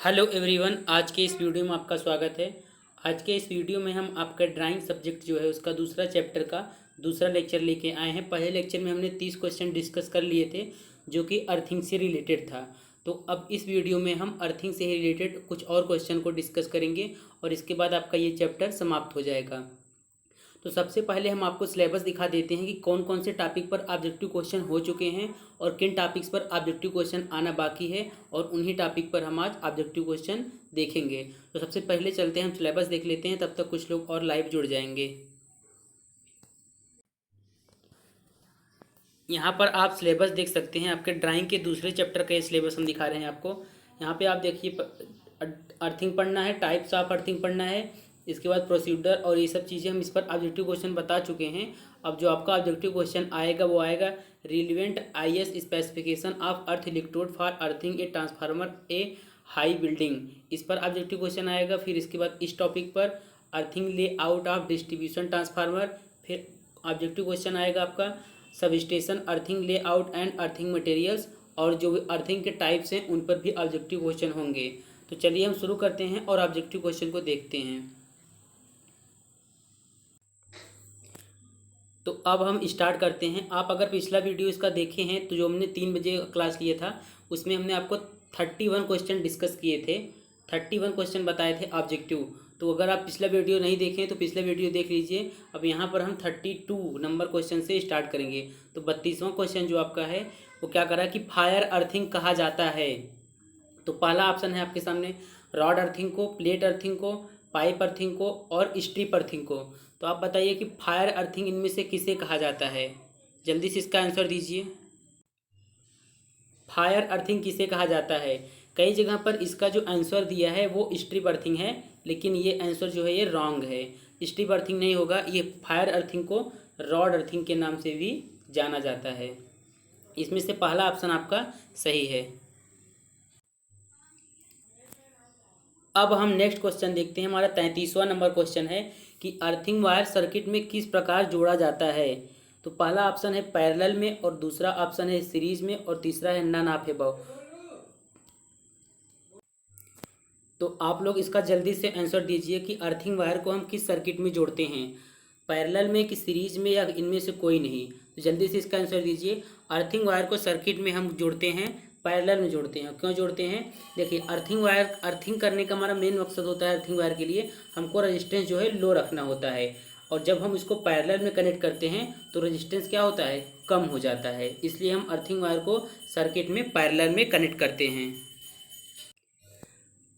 Hello everyone, आज के इस वीडियो में आपका स्वागत है। आज के इस वीडियो में हम आपका ड्राइंग सब्जेक्ट जो है उसका दूसरा चैप्टर का दूसरा लेक्चर लेके आए हैं। पहले लेक्चर में हमने 30 क्वेश्चन डिस्कस कर लिए थे जो कि अर्थिंग से रिलेटेड था। तो अब इस वीडियो में हम अर्थिंग से रिलेटेड कुछ और क्वेश्चन को डिस्कस करेंगे और इसके बाद आपका ये चैप्टर समाप्त हो जाएगा। तो सबसे पहले हम आपको सिलेबस दिखा देते हैं कि कौन कौन से टॉपिक पर ऑब्जेक्टिव क्वेश्चन हो चुके हैं और किन टॉपिक्स पर ऑब्जेक्टिव क्वेश्चन आना बाकी है, और उन्हीं टॉपिक पर हम आज ऑब्जेक्टिव क्वेश्चन देखेंगे। तो सबसे पहले चलते हैं, हम सिलेबस देख लेते हैं, तब तक कुछ लोग और लाइव जुड़ जाएंगे। यहाँ पर आप सिलेबस देख सकते हैं, आपके ड्राइंग के दूसरे चैप्टर का ये सिलेबस हम दिखा रहे हैं आपको। यहाँ पे आप देखिए, अर्थिंग पढ़ना है, टाइप्स ऑफ अर्थिंग पढ़ना है, इसके बाद प्रोसीडर और ये सब चीज़ें हम इस पर ऑब्जेक्टिव क्वेश्चन बता चुके हैं। अब जो आपका ऑब्जेक्टिव क्वेश्चन आएगा वो आएगा relevant IS specification of earth electrode for earthing a transformer a high building, इस पर ऑब्जेक्टिव क्वेश्चन आएगा। फिर इसके बाद इस टॉपिक पर अर्थिंग ले आउट ऑफ डिस्ट्रीब्यूशन ट्रांसफार्मर, फिर ऑब्जेक्टिव क्वेश्चन आएगा आपका सब स्टेशन अर्थिंग ले आउट एंड अर्थिंग मटेरियल्स, और जो भी अर्थिंग के टाइप्स हैं उन पर भी ऑब्जेक्टिव क्वेश्चन होंगे। तो चलिए हम शुरू करते हैं और ऑब्जेक्टिव क्वेश्चन को देखते हैं। तो अब हम स्टार्ट करते हैं। आप अगर पिछला वीडियो इसका देखे हैं तो जो हमने 3 बजे क्लास किया था उसमें हमने आपको 31 क्वेश्चन डिस्कस किए थे, 31 क्वेश्चन बताए थे ऑब्जेक्टिव। तो अगर आप पिछला वीडियो नहीं देखें तो पिछला वीडियो देख लीजिए। अब यहाँ पर हम 32 नंबर क्वेश्चन से स्टार्ट करेंगे। तो 32वां क्वेश्चन जो आपका है वो क्या कर रहा है कि फायर अर्थिंग कहा जाता है। तो पहला ऑप्शन है आपके सामने रॉड अर्थिंग को, प्लेट अर्थिंग को, पाइप अर्थिंग को और स्ट्रिप अर्थिंग को। तो आप बताइए कि फायर अर्थिंग इनमें से किसे कहा जाता है, जल्दी से इसका आंसर दीजिए। फायर अर्थिंग किसे कहा जाता है? कई जगह पर इसका जो आंसर दिया है वो स्ट्रिप अर्थिंग है, लेकिन ये आंसर जो है ये रॉन्ग है। स्ट्रिप अर्थिंग नहीं होगा, ये फायर अर्थिंग को रॉड अर्थिंग के नाम से भी जाना जाता है। इसमें से पहला ऑप्शन आपका सही है। अब हम नेक्स्ट क्वेश्चन देखते हैं। हमारा 33वां नंबर क्वेश्चन है कि अर्थिंग वायर सर्किट में किस प्रकार जोड़ा जाता है। तो पहला ऑप्शन है पैरेलल में, और दूसरा ऑप्शन है सीरीज में, और तीसरा है नन ऑफ अबव। तो आप लोग इसका जल्दी से आंसर दीजिए कि अर्थिंग वायर को हम किस सर्किट में जोड़ते हैं, पैरेलल में कि सीरीज में, या इनमें से कोई नहीं। तो जल्दी से इसका आंसर दीजिए। अर्थिंग वायर को सर्किट में हम जोड़ते हैं, पैरेलल में जोड़ते हैं। क्यों जोड़ते हैं? देखिए, अर्थिंग वायर अर्थिंग करने का हमारा मेन मकसद होता है, अर्थिंग वायर के लिए हमको रेजिस्टेंस जो है लो रखना होता है, और जब हम इसको पैरेलल में कनेक्ट करते हैं तो रेजिस्टेंस क्या होता है, कम हो जाता है। इसलिए हम अर्थिंग वायर को सर्किट में पैरेलल में कनेक्ट करते हैं।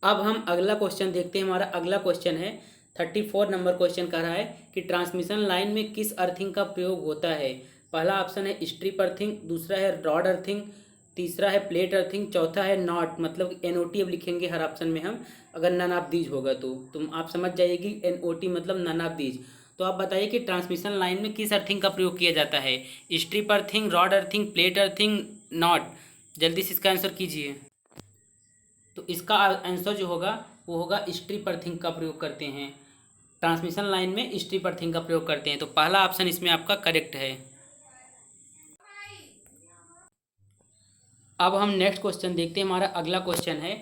अब हम अगला क्वेश्चन देखते हैं। हमारा अगला क्वेश्चन है 34 नंबर क्वेश्चन कह रहा है कि ट्रांसमिशन लाइन में किस अर्थिंग का प्रयोग होता है। पहला ऑप्शन है स्ट्रिप अर्थिंग, दूसरा है रॉड अर्थिंग, तीसरा है प्लेट अर्थिंग, चौथा है नॉट, मतलब NOT अब लिखेंगे हर ऑप्शन में हम, अगर नन ऑफ दीज होगा तो तुम आप समझ जाइएगी NOT मतलब नन ऑफ दीज। तो आप बताइए कि ट्रांसमिशन लाइन में किस अर्थिंग का प्रयोग किया जाता है, strip earthing, rod earthing, plate earthing, not. जल्दी से इसका आंसर कीजिए। तो इसका आंसर जो होगा वो होगा स्ट्रिप अर्थिंग का प्रयोग करते हैं। ट्रांसमिशन लाइन में स्ट्रिप अर्थिंग का प्रयोग करते हैं। तो पहला ऑप्शन इसमें आपका करेक्ट है। अब हम नेक्स्ट क्वेश्चन देखते हैं। हमारा अगला क्वेश्चन है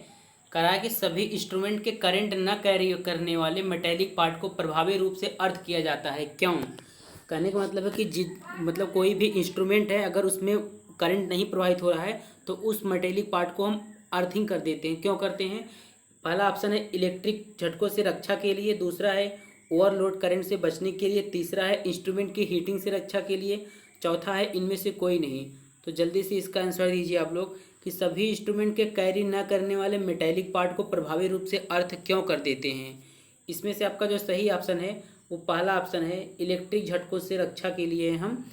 कह रहा है कि सभी इंस्ट्रूमेंट के करंट न कैरी करने वाले मेटेलिक पार्ट को प्रभावी रूप से अर्थ किया जाता है, क्यों? कहने का मतलब है कि मतलब कोई भी इंस्ट्रूमेंट है अगर उसमें करंट नहीं प्रवाहित हो रहा है तो उस मेटेलिक पार्ट को हम अर्थिंग कर देते हैं। क्यों करते हैं? पहला ऑप्शन है इलेक्ट्रिक झटकों से रक्षा के लिए, दूसरा है ओवरलोड करंट से बचने के लिए, तीसरा है इंस्ट्रूमेंट की हीटिंग से रक्षा के लिए, चौथा है इनमें से कोई नहीं। तो जल्दी से इसका आंसर दीजिए आप लोग कि सभी इंस्ट्रूमेंट के कैरी न करने वाले मेटेलिक पार्ट को प्रभावी रूप से अर्थ क्यों कर देते हैं। इसमें से आपका जो सही ऑप्शन है वो पहला ऑप्शन है इलेक्ट्रिक झटकों से रक्षा के लिए हम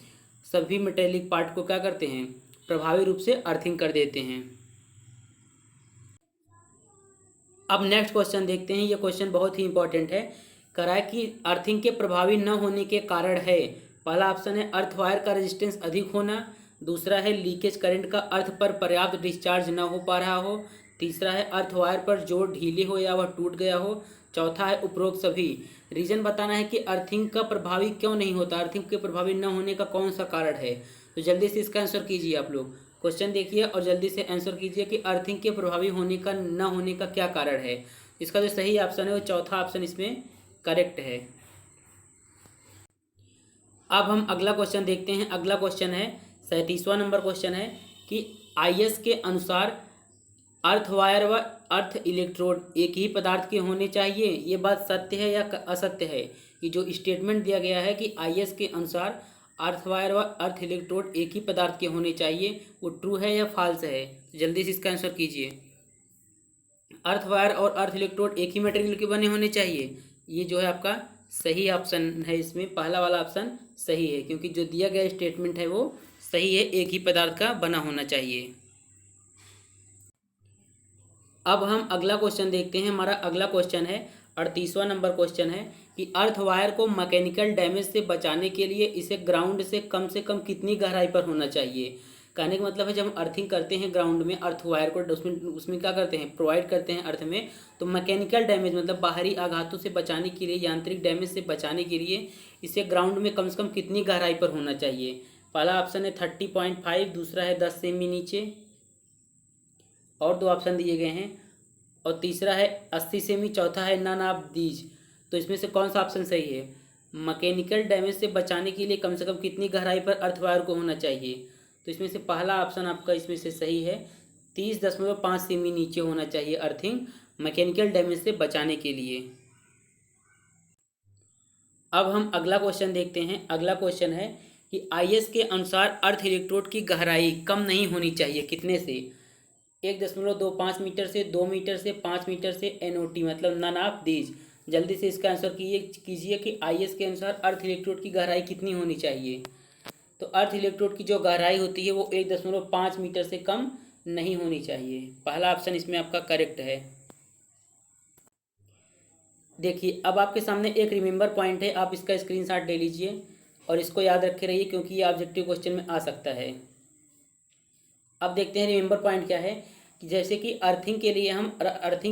सभी मेटेलिक पार्ट को क्या करते हैं, प्रभावी रूप से अर्थिंग कर देते हैं। अब नेक्स्ट क्वेश्चन देखते हैं। ये क्वेश्चन बहुत ही इंपॉर्टेंट है। कह रहा है कि अर्थिंग के प्रभावी न होने के कारण है। पहला ऑप्शन है अर्थ वायर का रेजिस्टेंस अधिक होना, दूसरा है लीकेज करंट का अर्थ पर पर्याप्त डिस्चार्ज न हो पा रहा हो, तीसरा है अर्थ वायर पर जोड़ ढीले हो या वह टूट गया हो, चौथा है उपरोक्त सभी। रीजन बताना है कि अर्थिंग का प्रभावी क्यों नहीं होता, अर्थिंग के प्रभावी न होने का कौन सा कारण है। तो जल्दी से इसका आंसर कीजिए आप लोग। क्वेश्चन देखिए और जल्दी से आंसर कीजिए कि अर्थिंग के प्रभावी होने का न होने का क्या कारण है। इसका जो सही ऑप्शन है वो चौथा ऑप्शन इसमें करेक्ट है। अब हम अगला क्वेश्चन देखते हैं। अगला क्वेश्चन है 37वां नंबर क्वेश्चन है कि आईएस के अनुसार अर्थ वायर व अर्थ इलेक्ट्रोड एक ही पदार्थ के होने चाहिए। ये बात सत्य है या असत्य है? कि जो स्टेटमेंट दिया गया है कि आईएस के अनुसार अर्थ वायर व अर्थ इलेक्ट्रोड एक ही पदार्थ के होने चाहिए, वो ट्रू है या फॉल्स है? जल्दी से इसका आंसर कीजिए। अर्थ वायर और अर्थ इलेक्ट्रोड एक ही मटेरियल के बने होने चाहिए, ये जो है आपका सही ऑप्शन है। इसमें पहला वाला ऑप्शन सही है, क्योंकि जो दिया गया स्टेटमेंट है वो सही है, एक ही पदार्थ का बना होना चाहिए। अब हम अगला क्वेश्चन देखते हैं। हमारा अगला क्वेश्चन है 38वां नंबर क्वेश्चन है कि अर्थ वायर को मैकेनिकल डैमेज से बचाने के लिए इसे ग्राउंड से कम कितनी गहराई पर होना चाहिए। कहने का मतलब है जब हम अर्थिंग करते हैं ग्राउंड में अर्थ वायर को, उसमें उसमें क्या करते हैं, प्रोवाइड करते हैं अर्थ में, तो मैकेनिकल डैमेज मतलब बाहरी आघातों से बचाने के लिए, यांत्रिक डैमेज से बचाने के लिए इसे ग्राउंड में कम से कम कितनी गहराई पर होना चाहिए। पहला ऑप्शन है 30.5, दूसरा है 10 सेमी नीचे, और दो ऑप्शन दिए गए हैं, और तीसरा है 80 सेमी, चौथा है नन ऑफ दीज। तो इसमें से कौन सा ऑप्शन सही है? मैकेनिकल डैमेज से बचाने के लिए कम से कम कितनी गहराई पर अर्थ वायर को होना चाहिए? तो इसमें से पहला ऑप्शन आपका इसमें से सही है, 30.5 सेमी नीचे होना चाहिए अर्थिंग मैकेनिकल डैमेज से बचाने के लिए। अब हम अगला क्वेश्चन देखते हैं। अगला क्वेश्चन है कि आईएस के अनुसार अर्थ इलेक्ट्रोड की गहराई कम नहीं होनी चाहिए, कितने से? 1.25 मीटर से, 2 मीटर से, 5 मीटर से, एनओटी मतलब नन ऑफ दीज। जल्दी से इसका आंसर कीजिए कि आईएस के अनुसार अर्थ इलेक्ट्रोड की गहराई कितनी होनी चाहिए। तो अर्थ इलेक्ट्रोड की जो गहराई होती है वो 1.5 मीटर से कम नहीं होनी चाहिए। पहला ऑप्शन इसमें आपका करेक्ट है। देखिए अब आपके सामने एक रिमेंबर पॉइंट है, आप इसका स्क्रीनशॉट ले लीजिए और इसको याद रखे रहिए, क्योंकि ये ऑब्जेक्टिव क्वेश्चन में आ सकता है। अब देखते हैं रिमेंबर पॉइंट क्या है। कि जैसे कि अर्थिंग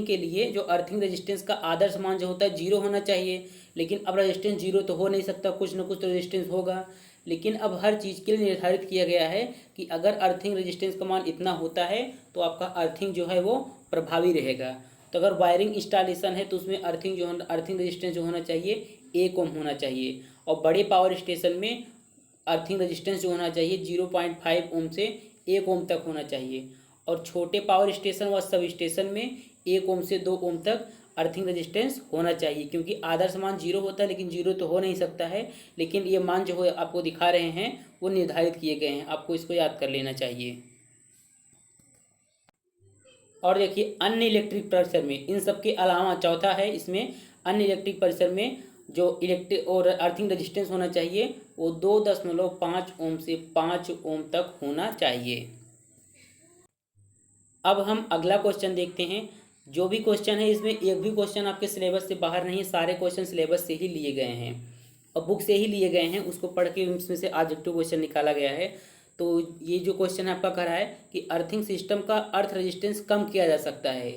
के लिए जो अर्थिंग रेजिस्टेंस का आदर्श मान जो होता है 0 होना चाहिए, लेकिन अब रेजिस्टेंस 0 तो हो नहीं सकता, कुछ ना कुछ तो रेजिस्टेंस होगा। लेकिन अब हर चीज़ के लिए निर्धारित किया गया है कि अगर अर्थिंग रेजिस्टेंस का मान इतना होता है तो आपका अर्थिंग जो है वो प्रभावी रहेगा। तो अगर वायरिंग इंस्टॉलेशन है तो उसमें अर्थिंग रेजिस्टेंस जो होना चाहिए 1 ओम होना चाहिए, और बड़े पावर स्टेशन में अर्थिंग रेजिस्टेंस जो होना चाहिए 0.5 ओम से 1 ओम तक होना चाहिए, और छोटे पावर स्टेशन व सब स्टेशन में 1 ओम से 2 ओम तक अर्थिंग रेजिस्टेंस होना चाहिए। क्योंकि आदर्श मान 0 होता है, लेकिन 0 तो हो नहीं सकता है, लेकिन ये मान जो है आपको दिखा रहे हैं वो निर्धारित किए गए हैं, आपको इसको याद कर लेना चाहिए। और देखिए अन्य इलेक्ट्रिक परिसर में इन सब के अलावा चौथा है इसमें, अन्य इलेक्ट्रिक परिसर में जो इलेक्ट्रिक और अर्थिंग रेजिस्टेंस होना चाहिए वो 2.5 ओम से 5 ओम तक होना चाहिए। अब हम अगला क्वेश्चन देखते हैं। जो भी क्वेश्चन है इसमें एक भी क्वेश्चन आपके सिलेबस से बाहर नहीं है, सारे क्वेश्चन सिलेबस से ही लिए गए हैं और बुक से ही लिए गए हैं, उसको पढ़ के इसमें से ऑब्जेक्टिव क्वेश्चन निकाला गया है। तो ये जो क्वेश्चन है आपका कह रहा है कि अर्थिंग सिस्टम का अर्थ रेजिस्टेंस कम किया जा सकता है।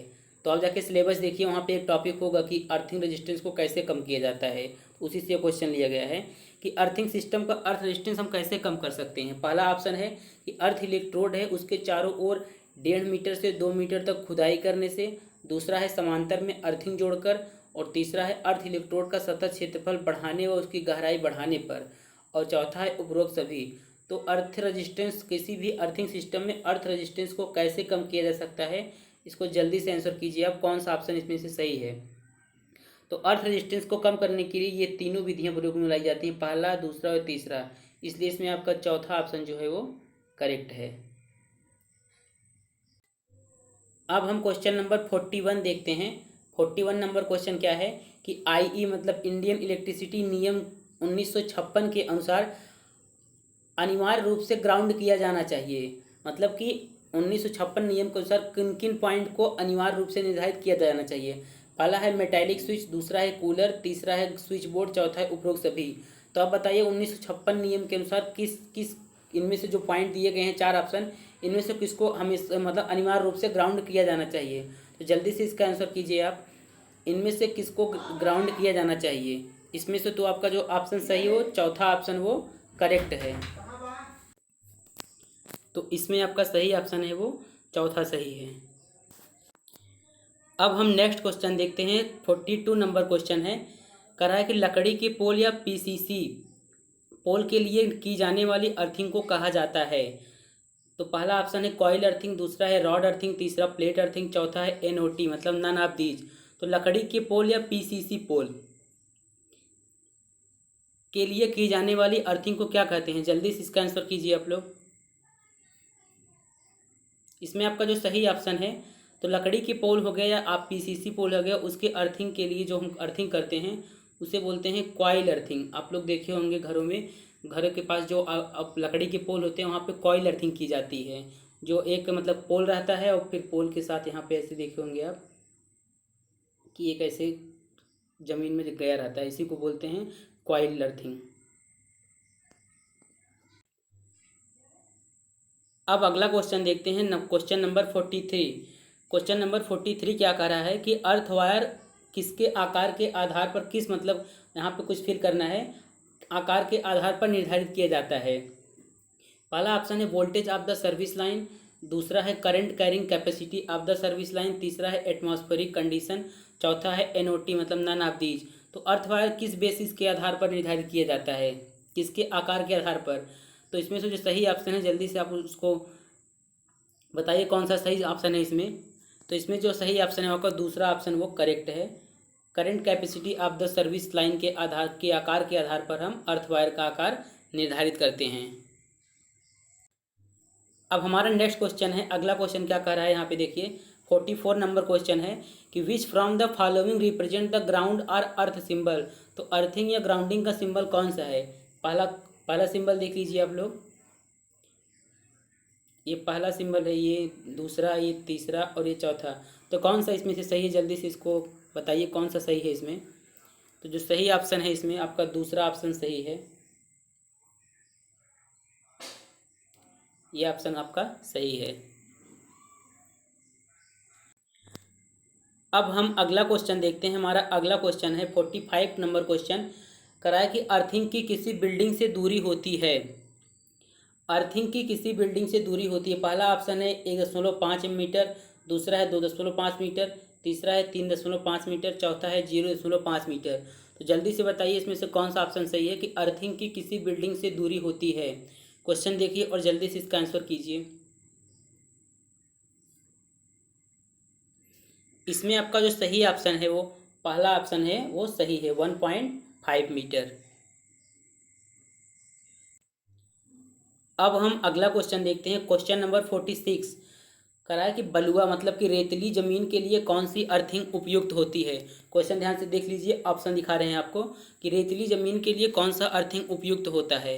तो आप जाके सिलेबस देखिए, वहाँ पे एक टॉपिक होगा कि अर्थिंग रेजिस्टेंस को कैसे कम किया जाता है, उसी से क्वेश्चन लिया गया है कि अर्थिंग सिस्टम का अर्थ रेजिस्टेंस हम कैसे कम कर सकते हैं। पहला ऑप्शन है कि अर्थ इलेक्ट्रोड है उसके चारों ओर 1.5 मीटर से 2 मीटर तक खुदाई करने से, दूसरा है समांतर में अर्थिंग जोड़कर, और तीसरा है अर्थ इलेक्ट्रोड का सतत क्षेत्रफल बढ़ाने व उसकी गहराई बढ़ाने पर, और चौथा है उपरोक्त सभी। तो अर्थ रेजिस्टेंस, किसी भी अर्थिंग सिस्टम में अर्थ रेजिस्टेंस को कैसे कम किया जा सकता है, इसको जल्दी से आंसर कीजिए आप, कौन सा ऑप्शन इसमें से सही है। तो अर्थ रेजिस्टेंस को कम करने के लिए ये तीनों विधियां प्रयोग में लाई जाती हैं, पहला, दूसरा और तीसरा, इसलिए इसमें आपका चौथा ऑप्शन जो है वो करेक्ट है। अब हम क्वेश्चन नंबर 41 देखते हैं। 41 नंबर क्वेश्चन क्या है कि आईई मतलब इंडियन इलेक्ट्रिसिटी नियम 1956 के अनुसार अनिवार्य रूप से ग्राउंड किया जाना चाहिए। मतलब कि 1956 नियम के अनुसार किन किन पॉइंट को अनिवार्य रूप से निर्धारित किया जाना चाहिए। पहला है मेटालिक स्विच, दूसरा है कूलर, तीसरा है स्विच बोर्ड, चौथा है उपरोक्त सभी। तो आप बताइए 1956 नियम के अनुसार किस किस इनमें से जो पॉइंट दिए गए हैं 4 ऑप्शन, इनमें से किसको हमें मतलब अनिवार्य रूप से ग्राउंड किया जाना चाहिए। तो जल्दी से इसका आंसर कीजिए आप, इनमें से किसको ग्राउंड किया जाना चाहिए। इसमें से तो आपका जो ऑप्शन सही हो, चौथा ऑप्शन वो करेक्ट है। तो इसमें आपका सही ऑप्शन है वो चौथा सही है। अब हम नेक्स्ट क्वेश्चन देखते हैं। 42 नंबर क्वेश्चन है, कह रहा है कि लकड़ी के पोल या पीसीसी पोल के लिए की जाने वाली अर्थिंग को कहा जाता है। तो पहला ऑप्शन है कॉइल अर्थिंग, दूसरा है रॉड अर्थिंग, तीसरा प्लेट अर्थिंग, चौथा है एनओटी मतलब नन ऑफ दीज। तो लकड़ी के पोल या पीसीसी पोल के लिए की जाने वाली अर्थिंग को क्या कहते हैं? जल्दी से इसका आंसर कीजिए आप लोग। इसमें आपका जो सही ऑप्शन है, तो लकड़ी के पोल हो गया या आप पीसीसी पोल हो गया, उसके अर्थिंग के लिए जो हम अर्थिंग करते हैं उसे बोलते हैं कॉइल अर्थिंग। आप लोग देखे होंगे घरों में, घर के पास जो लकड़ी के पोल होते हैं वहाँ पे कॉइल अर्थिंग की जाती है। जो एक मतलब पोल रहता है और फिर पोल के साथ यहाँ पे ऐसे देखे होंगे आप कि एक ऐसे ज़मीन में गया रहता है, इसी को बोलते हैं कॉइल अर्थिंग। अब अगला क्वेश्चन देखते हैं, क्वेश्चन नंबर 43। क्वेश्चन नंबर 43 क्या कह रहा है कि अर्थ वायर किसके आकार के आधार पर, किस मतलब यहाँ पे कुछ फिल करना है, आकार के आधार पर निर्धारित किया जाता है। पहला ऑप्शन है voltage of the service line, दूसरा है current carrying capacity of the service line, तीसरा है एटमॉस्फेरिक कंडीशन, चौथा है एनओटी मतलब नन ऑफ दीज। तो अर्थ वायर किस बेसिस के आधार पर निर्धारित किया जाता है, किसके आकार के आधार पर? तो इसमें से जो सही ऑप्शन है जल्दी से आप उसको बताइए कौन सा सही ऑप्शन है इसमें। तो इसमें जो सही ऑप्शन है आपका दूसरा ऑप्शन वो करेक्ट है। Current capacity of the service line के आकार के आधार पर हम अर्थ वायर का आकार निर्धारित करते हैं। अब हमारा नेक्स्ट क्वेश्चन है, अगला क्वेश्चन क्या कह रहा है यहाँ पे देखिए। 44 नंबर क्वेश्चन है कि which from the following represent the ground और अर्थ सिंबल। तो अर्थिंग या ग्राउंडिंग का सिंबल कौन सा है? पहला सिंबल देख लीजिए आप लोग, ये पहला सिंबल है, ये दूसरा, ये तीसरा और ये चौथा। तो कौन सा इसमें से सही है? जल्दी से इसको बताइए कौन सा सही है इसमें। तो जो सही ऑप्शन है इसमें आपका दूसरा ऑप्शन सही है, ये ऑप्शन आपका सही है। अब हम अगला क्वेश्चन देखते हैं। हमारा अगला क्वेश्चन है 45 नंबर क्वेश्चन, करा है कि अर्थिंग की किसी बिल्डिंग से दूरी होती है। अर्थिंग की किसी बिल्डिंग से दूरी होती है। पहला ऑप्शन है 1.5 मीटर, दूसरा है 2.5 मीटर, तीसरा है 3.5 मीटर, चौथा है 0.5 मीटर। तो जल्दी से बताइए इसमें से कौन सा ऑप्शन सही है कि अर्थिंग की किसी बिल्डिंग से दूरी होती है। क्वेश्चन देखिए और जल्दी से इसका आंसर कीजिए। इसमें आपका जो सही ऑप्शन है वो पहला ऑप्शन है वो सही है, 1.5 मीटर। अब हम अगला क्वेश्चन देखते हैं। क्वेश्चन नंबर 46 करा है कि बलुआ मतलब कि रेतीली जमीन के लिए कौन सी अर्थिंग उपयुक्त होती है। क्वेश्चन ध्यान से देख लीजिए, ऑप्शन दिखा रहे हैं आपको कि रेतीली जमीन के लिए कौन सा अर्थिंग उपयुक्त होता है।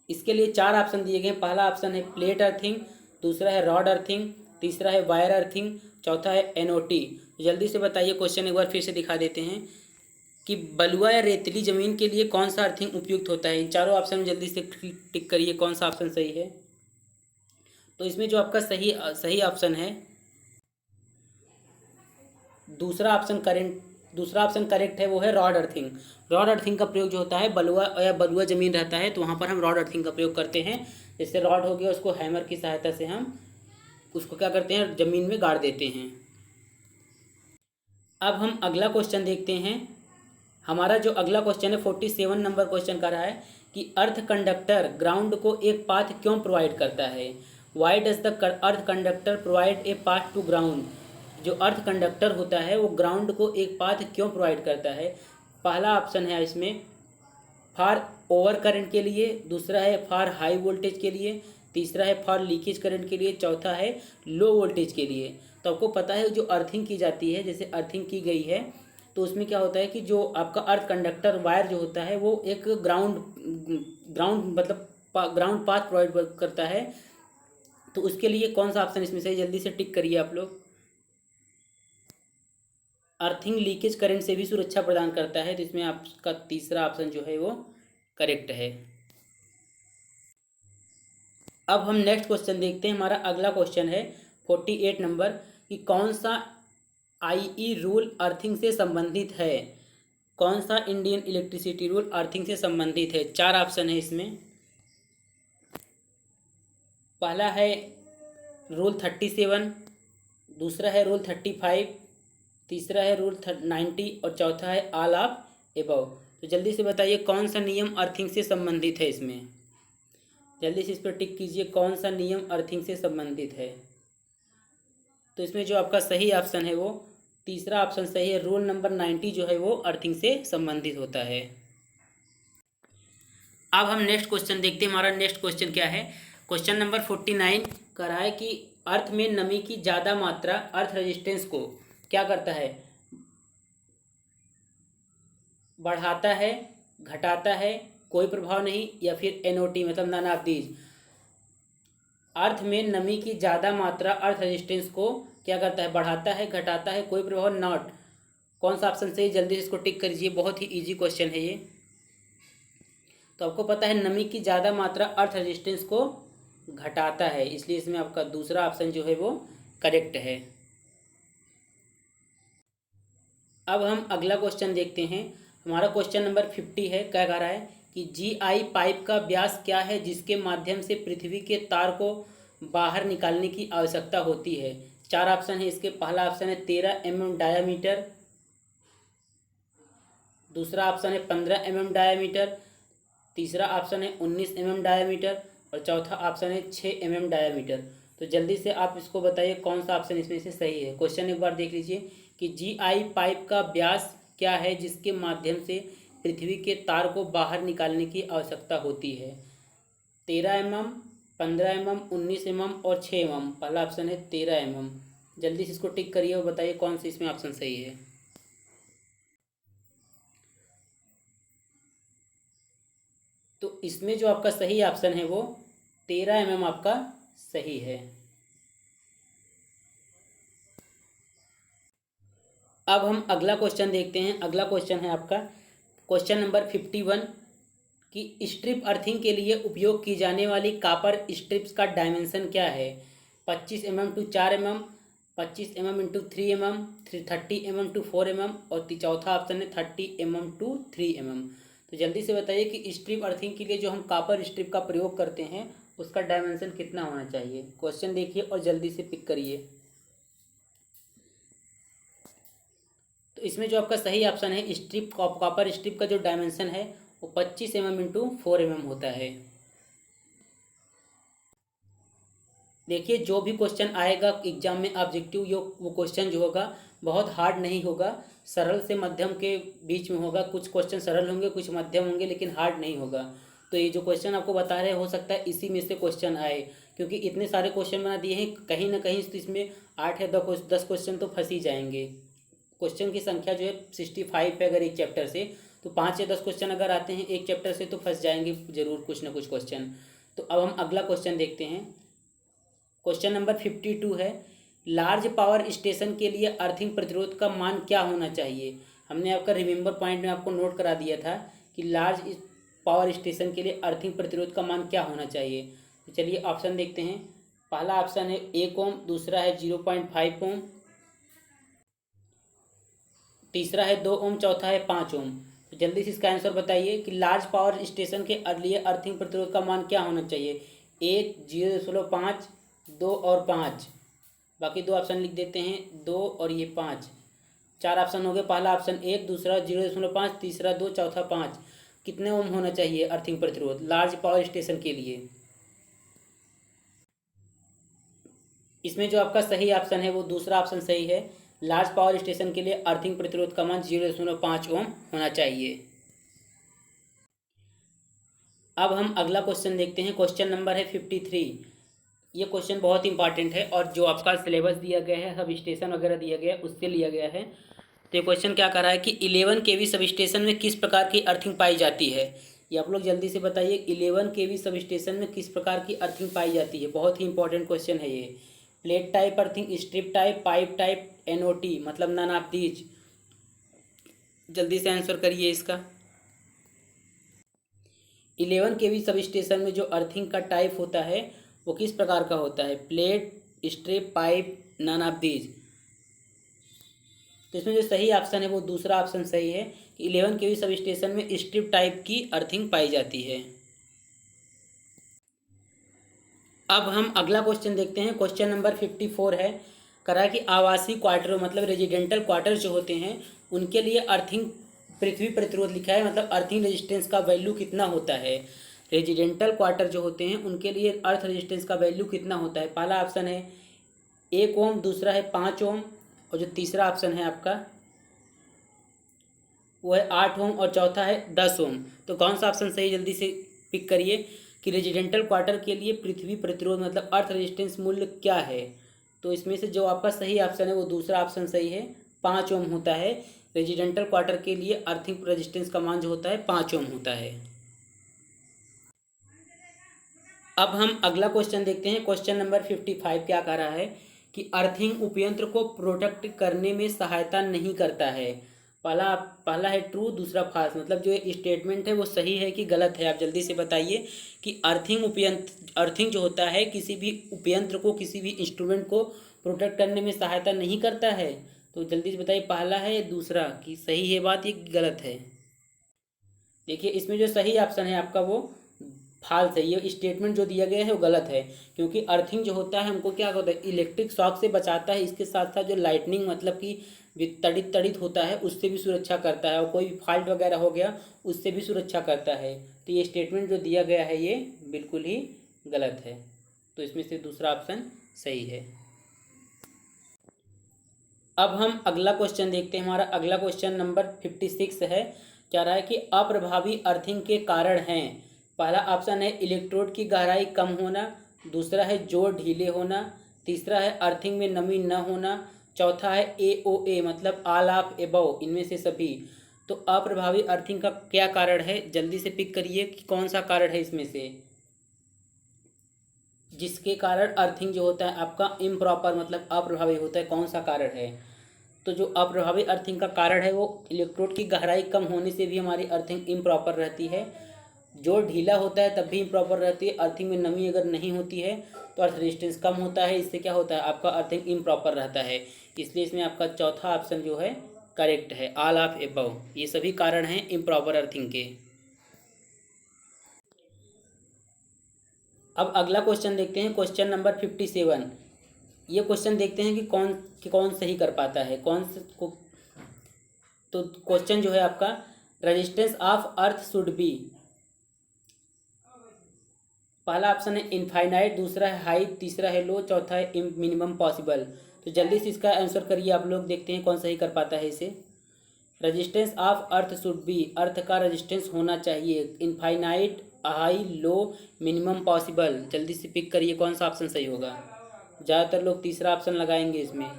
इसके लिए 4 ऑप्शन दिए गए। पहला ऑप्शन है प्लेट अर्थिंग, दूसरा है रॉड अर्थिंग, तीसरा है वायर अर्थिंग, चौथा है एनओटी। जल्दी से बताइए, क्वेश्चन एक बार फिर से दिखा देते हैं कि बलुआ या रेतीली ज़मीन के लिए कौन सा अर्थिंग उपयुक्त होता है। इन चारों ऑप्शन में जल्दी से टिक करिए कौन सा ऑप्शन सही है। तो इसमें जो आपका सही ऑप्शन है दूसरा ऑप्शन करेक्ट है, वो है रॉड अर्थिंग। रॉड अर्थिंग का प्रयोग जो होता है बलुआ ज़मीन रहता है तो वहाँ पर हम रॉड अर्थिंग का प्रयोग करते हैं। जैसे रॉड हो गया, उसको हैमर की सहायता से हम उसको क्या करते हैं, ज़मीन में गाड़ देते हैं। अब हम अगला क्वेश्चन देखते हैं। हमारा जो अगला क्वेश्चन है 47 नंबर क्वेश्चन का रहा है कि अर्थ कंडक्टर ग्राउंड को एक पाथ क्यों प्रोवाइड करता है। Why does the earth conductor provide a path to ground. जो अर्थ कंडक्टर होता है वो ग्राउंड को एक पाथ क्यों प्रोवाइड करता है। पहला ऑप्शन है इसमें फॉर ओवर करंट के लिए, दूसरा है फॉर हाई वोल्टेज के लिए, तीसरा है फॉर लीकेज करंट के लिए, चौथा है लो वोल्टेज के लिए। तो आपको पता है जो अर्थिंग की जाती है, जैसे अर्थिंग की गई है तो उसमें क्या होता है कि जो आपका अर्थ कंडक्टर वायर जो होता है वो एक ग्राउंड मतलब ग्राउंड पाथ प्रोवाइड करता है। तो उसके लिए कौन सा ऑप्शन इसमें से जल्दी से टिक करिए आप लोग। अर्थिंग लीकेज करंट से भी सुरक्षा प्रदान करता है, तो इसमें आपका तीसरा ऑप्शन जो है वो करेक्ट है। अब हम नेक्स्ट क्वेश्चन देखते हैं। हमारा अगला क्वेश्चन है 48 नंबर कि कौन सा आईई रूल अर्थिंग से संबंधित है। कौन सा इंडियन इलेक्ट्रिसिटी रूल अर्थिंग से संबंधित है? 4 ऑप्शन है इसमें। पहला है रूल 37, दूसरा है रूल 35, तीसरा है रूल 90 और चौथा है ऑल ऑफ एबव। तो जल्दी से बताइए कौन सा नियम अर्थिंग से संबंधित है इसमें। जल्दी से इस पर टिक कीजिए, कौन सा नियम अर्थिंग से संबंधित है। तो इसमें जो आपका सही ऑप्शन है वो तीसरा ऑप्शन सही है। रूल नंबर 90 जो है वो अर्थिंग से संबंधित होता है। अब हम नेक्स्ट क्वेश्चन देखते हैं। हमारा नेक्स्ट क्वेश्चन क्या है? क्वेश्चन नंबर 49 कह रहा है कि अर्थ में नमी की ज़्यादा मात्रा अर्थ रेजिस्टेंस को क्या करता है? बढ़ाता है, घटाता है, कोई प्रभाव नहीं, या फिर एनओटी मतलब नन ऑफ दीज। अर्थ में नमी की ज़्यादा मात्रा अर्थ रेजिस्टेंस को क्या करता है? बढ़ाता है, घटाता है, कोई प्रभाव नॉट। कौन सा ऑप्शन सही? जल्दी से इसको टिक करिए, बहुत ही इजी क्वेश्चन है ये। तो आपको पता है नमी की ज़्यादा मात्रा अर्थ रेजिस्टेंस को घटाता है, इसलिए इसमें आपका दूसरा ऑप्शन जो है वो करेक्ट है। अब हम अगला क्वेश्चन देखते हैं। हमारा क्वेश्चन नंबर 50 है। क्या कह रहा है कि जीआई पाइप का व्यास क्या है जिसके माध्यम से पृथ्वी के तार को बाहर निकालने की आवश्यकता होती है? 4 ऑप्शन है इसके। पहला ऑप्शन है 13 mm डायामीटर, दूसरा ऑप्शन है 15 mm डायामीटर, तीसरा ऑप्शन है 19 mm डायामीटर और चौथा ऑप्शन है 6 mm डायामीटर। तो जल्दी से आप इसको बताइए कौन सा ऑप्शन इसमें से सही है। क्वेश्चन एक बार देख लीजिए कि जीआई पाइप का व्यास क्या है जिसके माध्यम से पृथ्वी के तार को बाहर निकालने की आवश्यकता होती है? 13 mm, 15 mm, 19 mm और 6 mm। पहला ऑप्शन है 13 mm। जल्दी से इसको टिक करिए और बताइए कौन सा इसमें ऑप्शन सही है। तो इसमें जो आपका सही ऑप्शन है वो 13 mm आपका सही है। अब हम अगला क्वेश्चन देखते हैं। अगला क्वेश्चन है आपका क्वेश्चन नंबर 51 कि स्ट्रिप अर्थिंग के लिए उपयोग की जाने वाली कापर स्ट्रिप्स का डायमेंशन क्या है? 25 mm to 4 mm, 25 mm into 3 mm, 30 mm to 4 mm और चौथा ऑप्शन है 30 mm टू 3 mm। तो जल्दी से बताइए कि स्ट्रिप अर्थिंग के लिए जो हम कापर स्ट्रिप का प्रयोग करते हैं उसका डायमेंशन कितना होना चाहिए? क्वेश्चन देखिए और जल्दी से पिक करिए। तो इसमें जो आपका सही ऑप्शन है स्ट्रिप कॉपर स्ट्रिप का जो डायमेंशन है वो 25 mm इंटू 4 mm होता है। देखिए जो भी क्वेश्चन आएगा एग्जाम में ऑब्जेक्टिव वो क्वेश्चन जो होगा बहुत हार्ड नहीं होगा, सरल से मध्यम के बीच में होगा। कुछ क्वेश्चन सरल होंगे, कुछ मध्यम होंगे, लेकिन हार्ड नहीं होगा। तो ये जो क्वेश्चन आपको बता रहे हो सकता है इसी में से क्वेश्चन आए, क्योंकि इतने सारे क्वेश्चन बना दिए हैं। कहीं ना कहीं तो इसमें 8 या 10 क्वेश्चन तो फंस ही जाएंगे। क्वेश्चन की संख्या जो है 65 है अगर एक चैप्टर से, तो 5 या 10 क्वेश्चन अगर आते हैं एक चैप्टर से तो फंस जाएंगे जरूर कुछ ना कुछ क्वेश्चन। तो अब हम अगला क्वेश्चन देखते हैं। क्वेश्चन नंबर 52 है लार्ज पावर स्टेशन के लिए अर्थिंग प्रतिरोध का मान क्या होना चाहिए? हमने आपका रिमेंबर पॉइंट में आपको नोट करा दिया था कि लार्ज पावर स्टेशन के लिए अर्थिंग प्रतिरोध का मान क्या होना चाहिए। तो चलिए ऑप्शन देखते हैं। पहला ऑप्शन है 1 ओम, दूसरा है 0.5 ओम, तीसरा है 2 ओम, चौथा है 5 ओम। तो जल्दी से इसका आंसर बताइए कि लार्ज पावर स्टेशन के लिए अर्थिंग प्रतिरोध का मान क्या होना चाहिए? 1, 0.5, 2 और 5। बाकी 2 ऑप्शन लिख देते हैं, 2 और ये 5। 4 ऑप्शन हो गए। पहला ऑप्शन 1, दूसरा 0.5, तीसरा 2, चौथा 5। कितने ओम होना चाहिए अर्थिंग प्रतिरोध लार्ज पावर स्टेशन के लिए? इसमें जो आपका सही ऑप्शन है वो दूसरा ऑप्शन सही है। लार्ज पावर स्टेशन के लिए अर्थिंग प्रतिरोध का मान 0.5 ओम होना चाहिए। अब हम अगला क्वेश्चन देखते हैं। क्वेश्चन नंबर है 53। ये क्वेश्चन बहुत इंपॉर्टेंट है और जो आपका सिलेबस दिया गया है सब स्टेशन वगैरह दिया गया है उससे लिया गया है। तो ये क्वेश्चन क्या कर रहा है कि 11 kV सब स्टेशन में किस प्रकार की अर्थिंग पाई जाती है? ये आप लोग जल्दी से बताइए 11 kV सब स्टेशन में किस प्रकार की अर्थिंग पाई जाती है। बहुत ही इंपॉर्टेंट क्वेश्चन है ये। Plate type earthing, strip type, pipe type, NOT मतलब नन ऑफ दीज। जल्दी से आंसर करिए इसका। 11 kV सब स्टेशन में जो अर्थिंग का टाइप होता है वो किस प्रकार का होता है? Plate, strip, pipe, none of these. तो इसमें जो सही ऑप्शन है वो दूसरा ऑप्शन सही है, कि 11 केवी सब स्टेशन में स्ट्रिप टाइप की अर्थिंग पाई जाती है। अब हम अगला क्वेश्चन देखते हैं। क्वेश्चन नंबर 54 है, करा कि आवासीय क्वार्टरों मतलब रेजिडेंटल क्वार्टर जो होते हैं उनके लिए अर्थिंग पृथ्वी प्रतिरोध लिखा है, मतलब अर्थिंग रेजिस्टेंस का वैल्यू कितना होता है। रेजिडेंटल क्वार्टर जो होते हैं उनके लिए अर्थ रेजिस्टेंस का वैल्यू कितना होता है। पहला ऑप्शन है 1 ओम, दूसरा है 5 ओम, और जो तीसरा ऑप्शन है आपका वो है 8 ओम, और चौथा है 10 ओम। तो कौन सा ऑप्शन सही, जल्दी से पिक करिए कि रेजिडेंटल क्वार्टर के लिए पृथ्वी प्रतिरोध मतलब अर्थ रेजिस्टेंस मूल्य क्या है। तो इसमें से जो आपका सही ऑप्शन है वो दूसरा ऑप्शन सही है, 5 ओम होता है। रेजिडेंटल क्वार्टर के लिए अर्थिंग रेजिस्टेंस का मान जो होता है 5 ओम होता है। अब हम अगला क्वेश्चन देखते हैं। क्वेश्चन नंबर 55 क्या कह रहा है कि अर्थिंग उपयंत्र को प्रोटेक्ट करने में सहायता नहीं करता है। पहला है ट्रू, दूसरा फॉल्स, मतलब जो स्टेटमेंट है वो सही है कि गलत है। आप जल्दी से बताइए कि अर्थिंग जो होता है किसी भी उपयंत्र को, किसी भी इंस्ट्रूमेंट को प्रोटेक्ट करने में सहायता नहीं करता है। तो जल्दी से बताइए पहला है या दूसरा, कि सही है बात, ये गलत है। देखिए इसमें जो सही ऑप्शन है आपका वो फॉल्स है। ये स्टेटमेंट जो दिया गया है वो गलत है, क्योंकि अर्थिंग जो होता है हमको क्या होता है, इलेक्ट्रिक शॉक से बचाता है। इसके साथ साथ जो लाइटनिंग मतलब कि तड़ित होता है उससे भी सुरक्षा करता है, और कोई फॉल्ट वगैरह हो गया उससे भी सुरक्षा करता है। तो ये स्टेटमेंट जो दिया गया है ये बिल्कुल ही गलत है। तो इसमें से दूसरा ऑप्शन सही है। अब हम अगला क्वेश्चन देखते हैं। हमारा अगला क्वेश्चन नंबर 56 है, क्या रहा है कि अप्रभावी अर्थिंग के कारण हैं। पहला ऑप्शन है इलेक्ट्रोड की गहराई कम होना, दूसरा है जोड़ ढीले होना, तीसरा है अर्थिंग में नमी न होना, चौथा है AOA मतलब ऑल ऑफ एबव, इनमें से सभी। तो अप्रभावी अर्थिंग का क्या कारण है, जल्दी से पिक करिए कि कौन सा कारण है इसमें से जिसके कारण अर्थिंग जो होता है आपका इम्प्रॉपर मतलब अप्रभावी होता है, कौन सा कारण है। तो जो अप्रभावी अर्थिंग का कारण है वो इलेक्ट्रोड की गहराई कम होने से भी हमारी अर्थिंग इम्प्रॉपर रहती है, जो ढीला होता है तब भी इम्प्रॉपर रहती है, अर्थिंग में नमी अगर नहीं होती है तो अर्थ रेजिस्टेंस कम होता है, इससे क्या होता है आपका अर्थिंग इम्प्रॉपर रहता है। इसलिए इसमें आपका चौथा ऑप्शन जो है करेक्ट है, ऑल ऑफ एबव। ये सभी कारण हैं इम्प्रॉपर अर्थिंग के। अब अगला क्वेश्चन देखते हैं। क्वेश्चन नंबर 57, ये क्वेश्चन देखते हैं कि कौन सही कर पाता है, तो क्वेश्चन जो है आपका resistance of earth should B, पहला ऑप्शन है इनफाइनाइट, दूसरा है हाई, तीसरा है लो, चौथा है मिनिमम पॉसिबल। तो जल्दी से इसका आंसर करिए आप लोग, देखते हैं कौन सही कर पाता है इसे। Resistance of earth should be, earth का रेजिस्टेंस होना चाहिए, infinite, high, low, minimum possible. जल्दी से पिक करिए कौन सा ऑप्शन सही होगा। ज़्यादातर लोग तीसरा ऑप्शन लगाएंगे, इसमें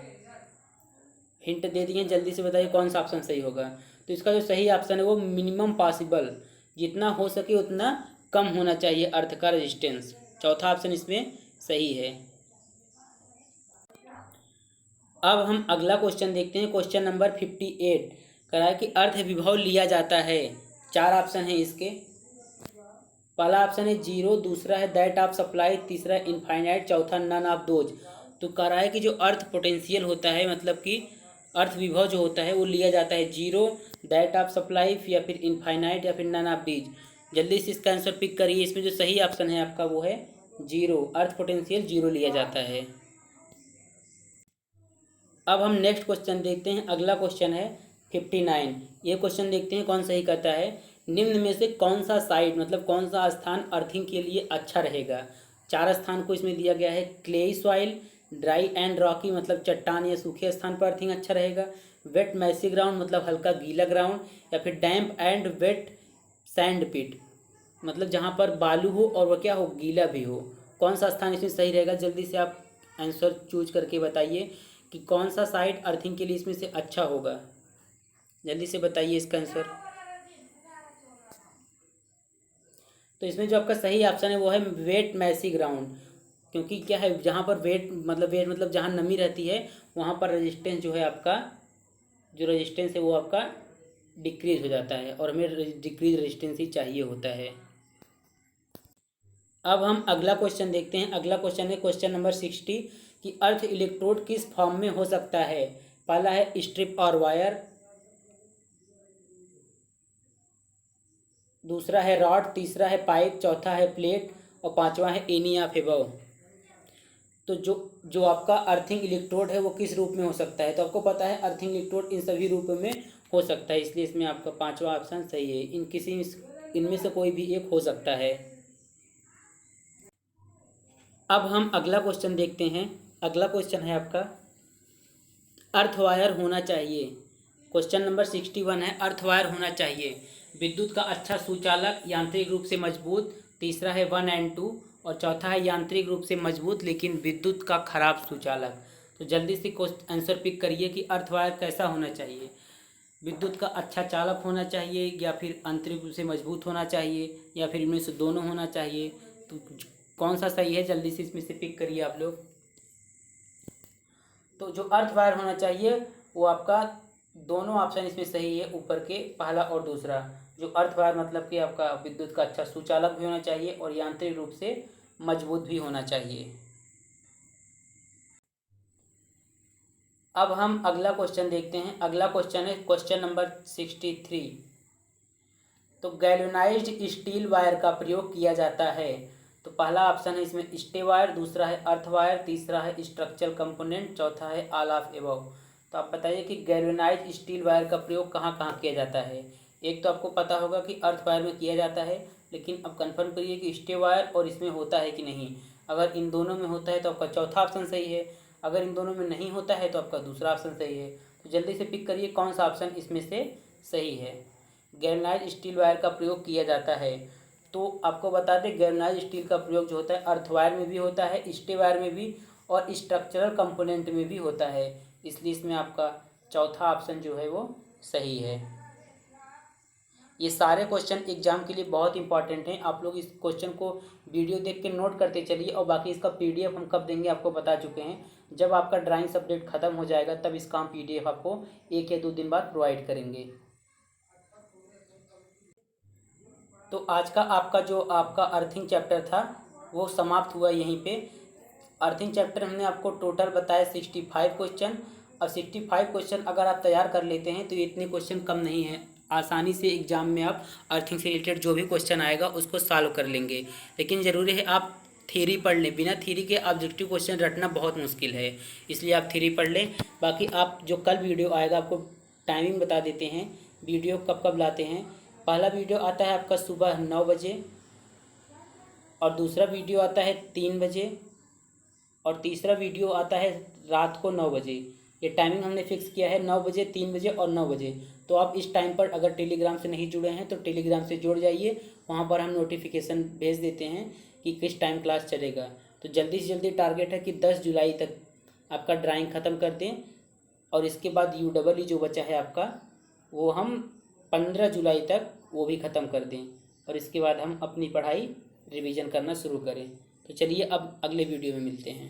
हिंट दे दिए, जल्दी से बताइए कौन सा ऑप्शन सही होगा। तो इसका जो सही ऑप्शन है वो मिनिमम पॉसिबल, जितना हो सके उतना कम होना चाहिए अर्थ का रेजिस्टेंस। चौथा ऑप्शन इसमें सही है। अब हम अगला क्वेश्चन देखते हैं। क्वेश्चन नंबर 58 कह रहा है कि अर्थ विभव लिया जाता है। चार ऑप्शन है इसके। पहला ऑप्शन है 0, दूसरा है दैट ऑफ सप्लाई, तीसरा इनफाइनाइट, चौथा नन ऑफ दोज। तो कह रहा है कि जो अर्थ पोटेंशियल होता है मतलब कि अर्थ विभव जो होता है वो लिया जाता है 0, दैट ऑफ सप्लाई, या फिर इनफाइनाइट, या फिर नन ऑफ दीज। जल्दी से इसका आंसर पिक करिए। इसमें जो सही ऑप्शन है आपका वो है 0, अर्थ पोटेंशियल 0 लिया जाता है। अब हम नेक्स्ट क्वेश्चन देखते हैं। अगला क्वेश्चन है 59। ये क्वेश्चन देखते हैं कौन सही करता है। निम्न में से कौन सा साइड मतलब कौन सा स्थान अर्थिंग के लिए अच्छा रहेगा। चार स्थान को इसमें दिया गया है। Clayey soil, dry and Rocky मतलब चट्टान या सूखे स्थान पर अर्थिंग अच्छा रहेगा, वेट मैसी ग्राउंड मतलब हल्का गीला ग्राउंड, या फिर डैम्प एंड वेट सैंड पिट मतलब जहाँ पर बालू हो और वह क्या हो, गीला भी हो। कौन सा स्थान इसमें सही रहेगा, जल्दी से आप आंसर चूज करके बताइए कि कौन सा साइड अर्थिंग के लिए इसमें से अच्छा होगा। जल्दी से बताइए इसका आंसर। तो इसमें जो आपका सही ऑप्शन है वो है वेट मैसी ग्राउंड, क्योंकि क्या है जहाँ पर वेट मतलब जहाँ नमी रहती है वहाँ पर रेजिस्टेंस जो है आपका, जो रेजिस्टेंस है वो आपका डिक्रीज हो जाता है, और हमें डिक्रीज रेजिस्टेंस ही चाहिए होता है। अब हम अगला क्वेश्चन देखते हैं। अगला क्वेश्चन है क्वेश्चन नंबर 60 कि अर्थ इलेक्ट्रोड किस फॉर्म में हो सकता है। पहला है स्ट्रिप और वायर, दूसरा है रॉड, तीसरा है पाइप, चौथा है प्लेट और पांचवा है एनी ऑफ एबव। तो जो आपका अर्थिंग इलेक्ट्रोड है वो किस रूप में हो सकता है? तो आपको पता है अर्थिंग इलेक्ट्रोड इन सभी रूपों में हो सकता है, इसलिए इसमें आपका पांचवा ऑप्शन सही है। इनमें से कोई भी एक हो सकता है। अब हम अगला क्वेश्चन देखते हैं। अगला क्वेश्चन है आपका अर्थ वायर होना चाहिए। क्वेश्चन नंबर 61 है, अर्थ वायर होना चाहिए। विद्युत का अच्छा सुचालक, यांत्रिक रूप से मजबूत, तीसरा है 1 और 2 और चौथा है यांत्रिक रूप से मजबूत लेकिन विद्युत का खराब सुचालक। तो जल्दी से आंसर पिक करिए कि अर्थ वायर कैसा होना चाहिए। विद्युत का अच्छा चालक होना चाहिए या फिर आंतरिक रूप से मजबूत होना चाहिए या फिर इनमें से दोनों होना चाहिए। तो कौन सा सही है, जल्दी से इसमें से पिक करिए आप लोग। तो जो अर्थ वायर होना चाहिए वो आपका दोनों ऑप्शन इसमें सही है, ऊपर के पहला और दूसरा। जो अर्थ वायर मतलब कि आपका विद्युत का अच्छा सुचालक भी होना चाहिए और यांत्रिक रूप से मजबूत भी होना चाहिए। अब हम अगला क्वेश्चन देखते हैं। अगला क्वेश्चन है क्वेश्चन नंबर 63। तो गैल्वेनाइज्ड स्टील वायर का प्रयोग किया जाता है। तो पहला ऑप्शन है इसमें स्टे वायर, दूसरा है अर्थ वायर, तीसरा है स्ट्रक्चरल कंपोनेंट, चौथा है ऑल ऑफ एबव। तो आप बताइए कि गैल्वेनाइज्ड स्टील वायर का प्रयोग कहाँ कहाँ किया जाता है। एक तो आपको पता होगा कि अर्थ वायर में किया जाता है, लेकिन अब कंफर्म करिए कि स्टे वायर और इसमें होता है कि नहीं। अगर इन दोनों में होता है तो आपका चौथा ऑप्शन सही है, अगर इन दोनों में नहीं होता है तो आपका दूसरा ऑप्शन सही है। तो जल्दी से पिक करिए कौन सा ऑप्शन इसमें से सही है। गैल्वेनाइज्ड स्टील वायर का प्रयोग किया जाता है। तो आपको बता दें गैल्वेनाइज्ड स्टील का प्रयोग जो होता है अर्थ वायर में भी होता है, स्टे वायर में भी और स्ट्रक्चरल कंपोनेंट में भी होता है, इसलिए इसमें आपका चौथा ऑप्शन जो है वो सही है। ये सारे क्वेश्चन एग्जाम के लिए बहुत इंपॉर्टेंट हैं। आप लोग इस क्वेश्चन को वीडियो देख के नोट करते चलिए और बाकी इसका पीडीएफ हम कब देंगे आपको बता चुके हैं। जब आपका ड्राइंग सब्जेक्ट खत्म हो जाएगा तब इसका हम पीडीएफ आपको 1 या 2 दिन बाद प्रोवाइड करेंगे। तो आज का आपका अर्थिंग चैप्टर था वो समाप्त हुआ यहीं पे। अर्थिंग चैप्टर हमने आपको टोटल बताया 65 क्वेश्चन। और 65 क्वेश्चन अगर आप तैयार कर लेते हैं तो ये इतने क्वेश्चन कम नहीं है, आसानी से एग्जाम में आप अर्थिंग से रिलेटेड जो भी क्वेश्चन आएगा उसको सॉल्व कर लेंगे। लेकिन ज़रूरी है आप थ्योरी पढ़ लें, बिना थ्योरी के ऑब्जेक्टिव क्वेश्चन रटना बहुत मुश्किल है, इसलिए आप थ्योरी पढ़ लें। बाकी आप जो कल वीडियो आएगा आपको टाइमिंग बता देते हैं, वीडियो कब कब लाते हैं। पहला वीडियो आता है आपका सुबह 9 बजे और दूसरा वीडियो आता है 3 बजे और तीसरा वीडियो आता है रात को 9 बजे। ये टाइमिंग हमने फिक्स किया है 9 बजे, 3 बजे और 9 बजे। तो आप इस टाइम पर अगर टेलीग्राम से नहीं जुड़े हैं तो टेलीग्राम से जुड़ जाइए, वहाँ पर हम नोटिफिकेशन भेज देते हैं कि किस टाइम क्लास चलेगा। तो जल्दी से जल्दी टारगेट है कि 10 जुलाई तक आपका ड्राइंग ख़त्म कर दें और इसके बाद UEE जो बचा है आपका वो हम 15 जुलाई तक वो भी ख़त्म कर दें और इसके बाद हम अपनी पढ़ाई रिवीजन करना शुरू करें। तो चलिए अब अगले वीडियो में मिलते हैं।